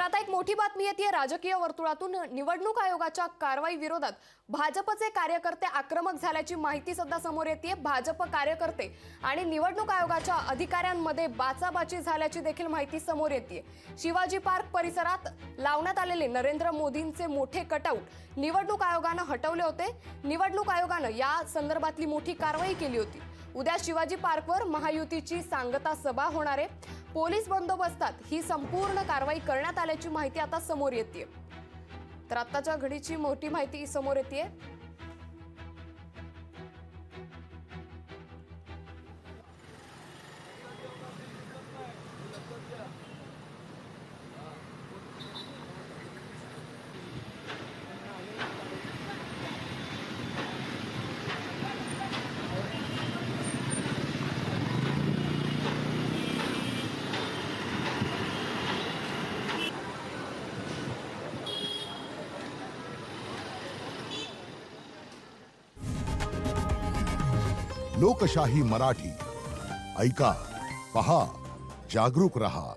आता एक मोठी बातमी येते राजकीय वर्तुळातून। निवडणूक आयोगाच्या कारवाई विरोधात भाजपचे कार्यकर्ते आक्रमक झाल्याची माहिती सध्या समोर येते। भाजप कार्यकर्ते आणि निवडणूक आयोगाच्या अधिकाऱ्यांमध्ये बाचाबाची झाल्याची देखील माहिती समोर येते। शिवाजी पार्क परिसरात लावण्यात आलेले नरेंद्र मोदींचे मोठे कटआउट निवडणूक आयोगाने हटवले होते। निवडणूक आयोगाने या संदर्भातली मोठी कारवाई केली होती। उद्या शिवाजी पार्कवर महायुतीची सांगता सभा होणार आहे। पोलीस बंदोबस्तात ही संपूर्ण कारवाई करण्यात आल्याची माहिती आता समोर येते। तर आताच्या घडीची मोठी माहिती समोर येते। लोकशाही मराठी ऐका, पहा, जागरूक रहा।